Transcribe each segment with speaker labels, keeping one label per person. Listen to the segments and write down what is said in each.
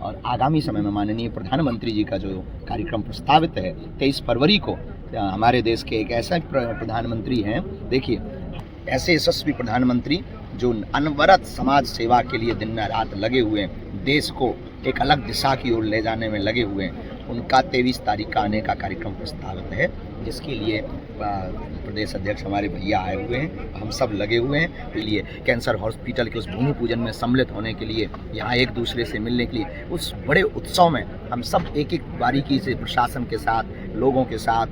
Speaker 1: और आगामी समय में माननीय प्रधानमंत्री जी का जो कार्यक्रम प्रस्तावित है 23 फरवरी को, हमारे देश के एक ऐसा प्रधानमंत्री हैं, देखिए ऐसे यशस्वी प्रधानमंत्री जो अनवरत समाज सेवा के लिए दिन रात लगे हुए हैं, देश को एक अलग दिशा की ओर ले जाने में लगे हुए हैं, उनका 23 तारीख का आने का कार्यक्रम प्रस्तावित है, जिसके लिए प्रदेश अध्यक्ष हमारे भैया आए हुए हैं, हम सब लगे हुए हैं। के लिए कैंसर हॉस्पिटल के उस भूमि पूजन में सम्मिलित होने के लिए, यहाँ एक दूसरे से मिलने के लिए, उस बड़े उत्सव में हम सब एक एक बारीकी से प्रशासन के साथ, लोगों के साथ,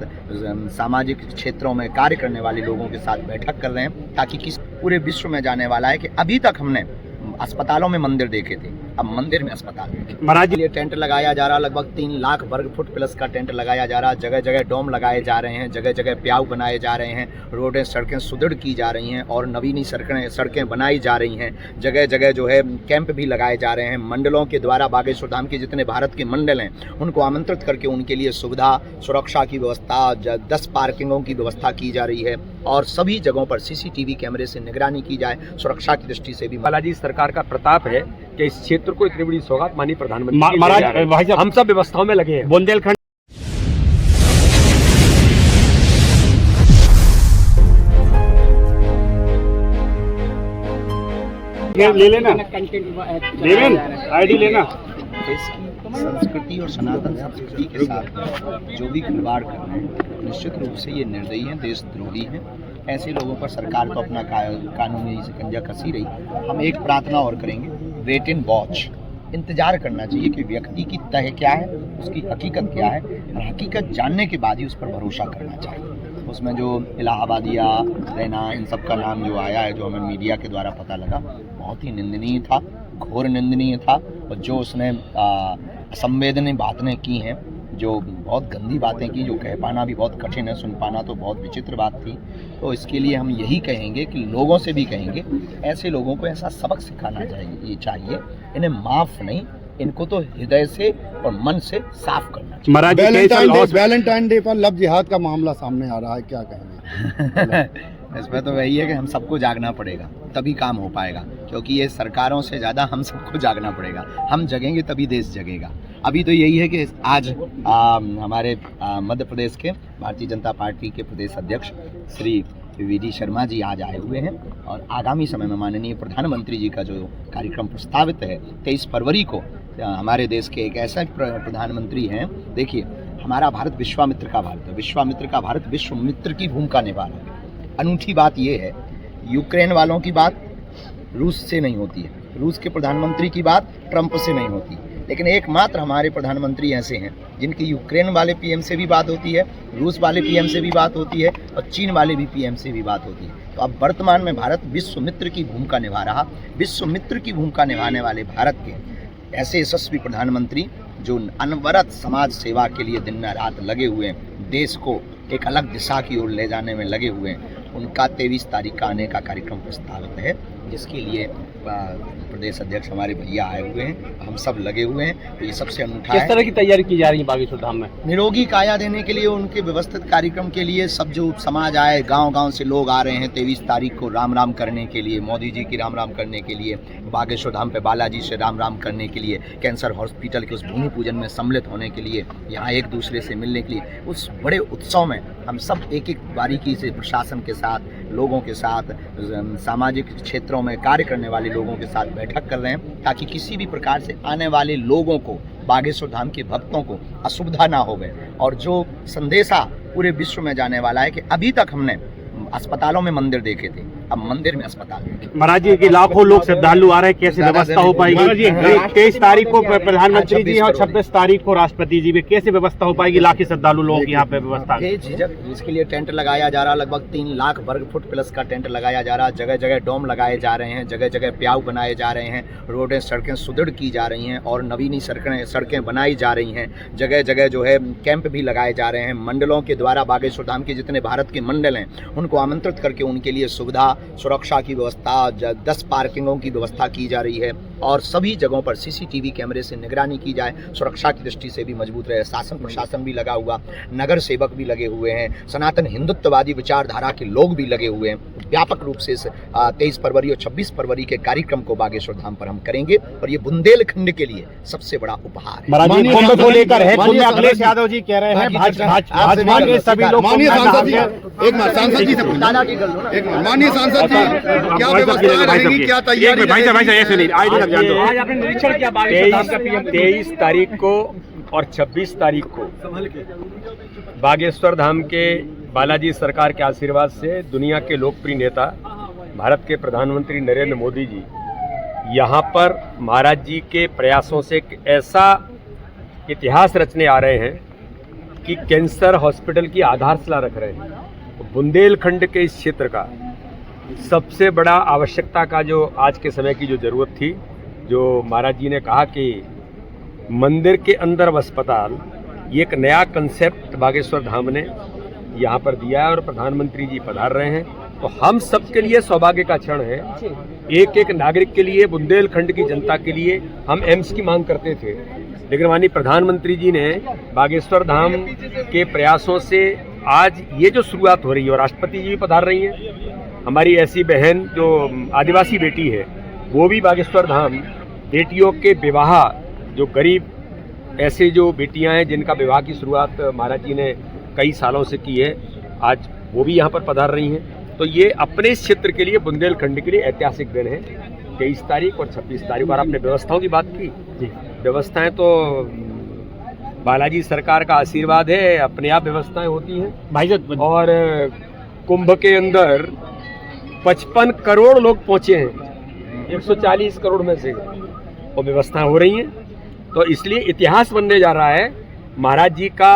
Speaker 1: सामाजिक क्षेत्रों में कार्य करने वाले लोगों के साथ बैठक कर रहे हैं, ताकि किस पूरे विश्व में जाने वाला है कि अभी तक हमने अस्पतालों में मंदिर देखे थे, अब मंदिर में अस्पताल देखे। महाराज के लिए टेंट लगाया जा रहा, लगभग 3 लाख वर्ग फुट प्लस का टेंट लगाया जा रहा, जगह जगह डोम लगाए जा रहे हैं, जगह जगह प्याऊ बनाए जा रहे हैं, रोडें सड़कें सुदृढ़ की जा रही हैं और नवीनी सड़कें बनाई जा रही हैं, जगह जगह जो है कैंप भी लगाए जा रहे हैं। मंडलों के द्वारा बागेश्वर धाम के जितने भारत के मंडल हैं उनको आमंत्रित करके उनके लिए सुविधा, सुरक्षा की व्यवस्था, 10 पार्किंगों की व्यवस्था की जा रही है और सभी जगहों पर CCTV कैमरे से निगरानी की जाए, सुरक्षा की दृष्टि से भी।
Speaker 2: बालाजी सरकार का प्रताप है कि इस क्षेत्र को इतनी बड़ी सौगात माननीय प्रधानमंत्री हम सब व्यवस्थाओं में लगे हैं।
Speaker 3: बुंदेलखंड ले लेना, आईडी लेना।
Speaker 1: देश की संस्कृति और सनातन संस्कृति के साथ जो भी खिलवाड़ कर रहे हैं, निश्चित रूप से ये निर्दयी हैं, देशद्रोही हैं। ऐसे लोगों पर सरकार तो अपना कानूनी शिकंजा कसी रही। हम एक प्रार्थना और करेंगे, वेट एंड वॉच, इंतजार करना चाहिए कि व्यक्ति की तह क्या है, उसकी हकीकत क्या है, और हकीकत जानने के बाद ही उस पर भरोसा करना चाहिए। उसमें जो इलाहाबादिया, रैना, इन सब का नाम जो आया है, जो हमें मीडिया के द्वारा पता लगा, बहुत ही निंदनीय था, घोर निंदनीय था। और जो उसने असंवेदनीय बातें की हैं, जो बहुत गंदी बातें की, जो कह पाना भी बहुत कठिन है, सुन पाना तो बहुत विचित्र बात थी। तो इसके लिए हम यही कहेंगे कि लोगों से भी कहेंगे, ऐसे लोगों को ऐसा सबक सिखाना चाहिए, इन्हें माफ़ नहीं, इनको तो हृदय से और मन से साफ करना चाहिए।
Speaker 4: वैलेंटाइन डे पर लव जिहाद का मामला सामने आ रहा है, क्या कहेंगे?
Speaker 1: इसमें तो वही है कि हम सबको जागना पड़ेगा, तभी काम हो पाएगा, क्योंकि ये सरकारों से ज़्यादा हम सबको जागना पड़ेगा। हम जगेंगे तभी देश जगेगा। अभी तो यही है कि आज हमारे मध्य प्रदेश के भारतीय जनता पार्टी के प्रदेश अध्यक्ष श्री VD शर्मा जी आज आए हुए हैं और आगामी समय में माननीय प्रधानमंत्री जी का जो कार्यक्रम प्रस्तावित है 23 फरवरी को, हमारे देश के एक ऐसा प्रधानमंत्री हैं, देखिए हमारा भारत विश्वामित्र का भारत है, विश्वामित्र का भारत विश्व मित्र की भूमिका निभा रहा है। अनूठी बात यह है, यूक्रेन वालों की बात रूस से नहीं होती है, रूस के प्रधानमंत्री की बात ट्रंप से नहीं होती, लेकिन एकमात्र हमारे प्रधानमंत्री ऐसे हैं जिनकी यूक्रेन वाले PM से भी बात होती है, रूस वाले PM से भी बात होती है और चीन वाले भी PM से भी बात होती है। तो अब वर्तमान में भारत विश्व मित्र की भूमिका निभा रहा, विश्व मित्र की भूमिका निभाने वाले भारत के ऐसे यशस्वी प्रधानमंत्री जो अनवरत समाज सेवा के लिए दिन रात लगे हुए हैं, देश को एक अलग दिशा की ओर ले जाने में लगे हुए हैं, उनका 23 तारीख का आने का कार्यक्रम प्रस्तावित है, जिसके लिए प्रदेश अध्यक्ष हमारे भैया आए हुए हैं, हम सब लगे हुए हैं। तो ये सबसे अनूठा है।
Speaker 3: किस तरह की तैयारी की जा रही है बागेश्वर धाम में?
Speaker 1: निरोगी काया देने के लिए, उनके व्यवस्थित कार्यक्रम के लिए सब जो समाज आए, गांव-गांव से लोग आ रहे हैं 23 तारीख को राम राम करने के लिए, मोदी जी की राम राम करने के लिए, बागेश्वर धाम पे बालाजी से राम राम करने के लिए, कैंसर हॉस्पिटल के उस भूमि पूजन में सम्मिलित होने के लिए, यहाँ एक दूसरे से मिलने के लिए, उस बड़े उत्सव में हम सब एक एक बारीकी से प्रशासन के साथ, लोगों के साथ, सामाजिक क्षेत्रों में कार्य करने वाले लोगों के साथ बैठक कर रहे हैं, ताकि किसी भी प्रकार से आने वाले लोगों को, बागेश्वर धाम के भक्तों को असुविधा ना हो गए। और जो संदेशा पूरे विश्व में जाने वाला है कि अभी तक हमने अस्पतालों में मंदिर देखे थे, अब मंदिर में अस्पताल देखे।
Speaker 3: महाराज जी के लाखों लोग श्रद्धालु आ रहे हैं, कैसे व्यवस्था हो पाएगी? 23 तारीख को प्रधानमंत्री जी और 26 तारीख को राष्ट्रपति जी में कैसे व्यवस्था हो पाएगी? लाखों श्रद्धालु लोगों की यहाँ पे व्यवस्था
Speaker 1: इसके लिए टेंट लगाया जा रहा, लगभग 3 लाख वर्ग फुट प्लस का टेंट लगाया जा रहा, जगह जगह डोम लगाए जा रहे हैं, जगह जगह प्याऊ बनाए जा रहे हैं, रोडें सड़कें सुदृढ़ की जा रही हैं और नवीनी सड़कें बनाई जा रही हैं, जगह जगह जो है कैंप भी लगाए जा रहे हैं। मंडलों के द्वारा बागेश्वर धाम के जितने भारत के मंडल हैं उनको आमंत्रित करके उनके लिए सुविधा, सुरक्षा की व्यवस्था 10 पार्किंगों की व्यवस्था की जा रही है और सभी जगहों पर सीसीटीवी कैमरे से निगरानी की जाए, सुरक्षा की दृष्टि से भी मजबूत रहे। शासन प्रशासन भी लगा हुआ, नगर सेवक भी लगे हुए हैं, सनातन हिंदुत्ववादी विचारधारा के लोग भी लगे हुए हैं। व्यापक रूप से 23 फरवरी और 26 फरवरी के कार्यक्रम को बागेश्वर धाम पर हम करेंगे और ये बुंदेलखंड के लिए सबसे बड़ा उपहार है।
Speaker 3: महाराज जी कुंभ को लेकर है, कुंभ में अखिलेश यादव जी कह रहे हैं भाजपा के सभी लोग,
Speaker 4: माननीय सांसद जी, एक मिनट सांसद जी से माननीय सांसद जी, क्या व्यवस्था रहेगी, क्या तैयारी?
Speaker 3: भाई साहब ऐसे नहीं,
Speaker 2: आज आपने निरीक्षण किया बागेश्वर धाम का पीएम 23 तारीख को और 26 तारीख को बागेश्वर धाम के बालाजी सरकार के आशीर्वाद से दुनिया के लोकप्रिय नेता भारत के प्रधानमंत्री नरेंद्र मोदी जी यहाँ पर महाराज जी के प्रयासों से एक ऐसा इतिहास रचने आ रहे हैं कि कैंसर हॉस्पिटल की आधारशिला रख रहे हैं। तो बुंदेलखंड के इस क्षेत्र का सबसे बड़ा आवश्यकता का जो आज के समय की जो ज़रूरत थी, जो महाराज जी ने कहा कि मंदिर के अंदर अब अस्पताल, ये एक नया कंसेप्ट बागेश्वर धाम ने यहाँ पर दिया है और प्रधानमंत्री जी पधार रहे हैं। तो हम सब के लिए सौभाग्य का क्षण है, एक एक नागरिक के लिए, बुंदेलखंड की जनता के लिए। हम एम्स की मांग करते थे, लेकिन माननीय प्रधानमंत्री जी ने बागेश्वर धाम के प्रयासों से आज ये जो शुरुआत हो रही है और राष्ट्रपति जी भी पधार रही हैं। हमारी ऐसी बहन जो आदिवासी बेटी है वो भी बागेश्वर धाम, बेटियों के विवाह, जो गरीब ऐसे जो बेटियां हैं जिनका विवाह की शुरुआत महाराज जी ने कई सालों से की है, आज वो भी यहाँ पर पधार रही हैं। तो ये अपने इस क्षेत्र के लिए, बुंदेलखंड के लिए ऐतिहासिक दिन है 23 तारीख और 26 तारीख। और आपने व्यवस्थाओं की बात की, व्यवस्थाएं तो बालाजी सरकार का आशीर्वाद है, अपने आप व्यवस्थाएं होती हैं
Speaker 3: भाई साहब।
Speaker 2: और कुंभ के अंदर 55 करोड़ लोग पहुंचे हैं 140 करोड़ में से, और व्यवस्थाएं हो रही हैं। तो इसलिए इतिहास बनने जा रहा है। महाराज जी का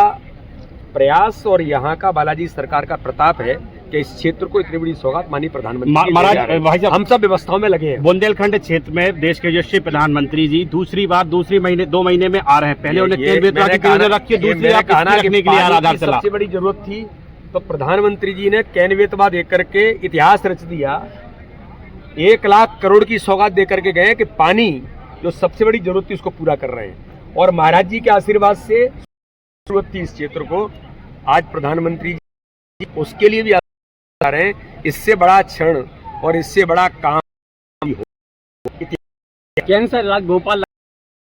Speaker 2: प्रयास और यहाँ का बालाजी सरकार का प्रताप है कि इस क्षेत्र को इतनी बड़ी सौगात माननीय प्रधानमंत्री
Speaker 3: महाराज भाई साहब,
Speaker 2: हम सब व्यवस्थाओं में लगे हैं।
Speaker 3: बुंदेलखंड क्षेत्र में देश के यशस्वी प्रधानमंत्री जी दूसरी बार 2 महीने में आ रहे हैं। पहले उन्हें केंद्रीय रखी है, दूसरी आप रखने के लिए आधार चला।
Speaker 2: सबसे बड़ी जरूरत थी तो प्रधानमंत्री जी ने केंद्रीयतवाद देकर के इतिहास रच दिया। 1 लाख करोड़ की सौगात देकर के गए कि पानी जो सबसे बड़ी जरूरत थी उसको पूरा कर रहे हैं। और महाराज जी के आशीर्वाद से जरूरत थी इस क्षेत्र को, आज प्रधानमंत्री जी उसके लिए भी आ रहे हैं। इससे बड़ा क्षण और इससे बड़ा काम हो।
Speaker 3: कैंसर इलाज भोपाल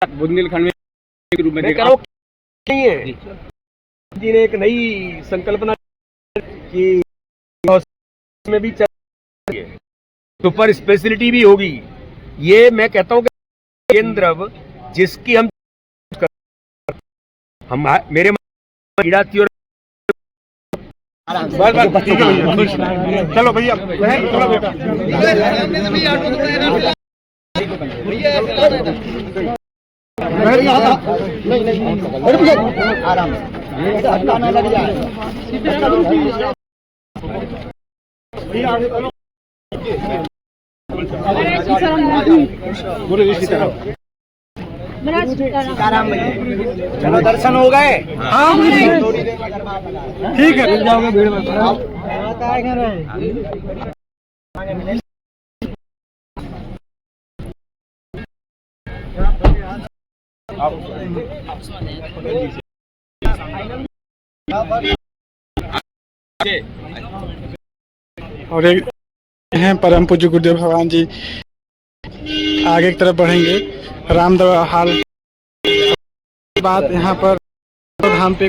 Speaker 3: बुंदेलखंड में रूप में
Speaker 2: नहीं है। जी ने एक नई संकल्पना की में भी सुपर स्पेशलिटी भी होगी। ये मैं कहता हूँ कि केंद्र अब जिसकी हम मेरे पीड़ा थी और
Speaker 3: चलो भैया
Speaker 1: आराम से लग जाए। चलो दर्शन हो गए। हाँ
Speaker 3: ठीक है, मिल जाओगे भीड़ में।
Speaker 5: और एक हैं परम पूज्य गुरुदेव भगवान जी। आगे की तरफ बढ़ेंगे। रामदेव हाल बाद यहाँ पर धाम पे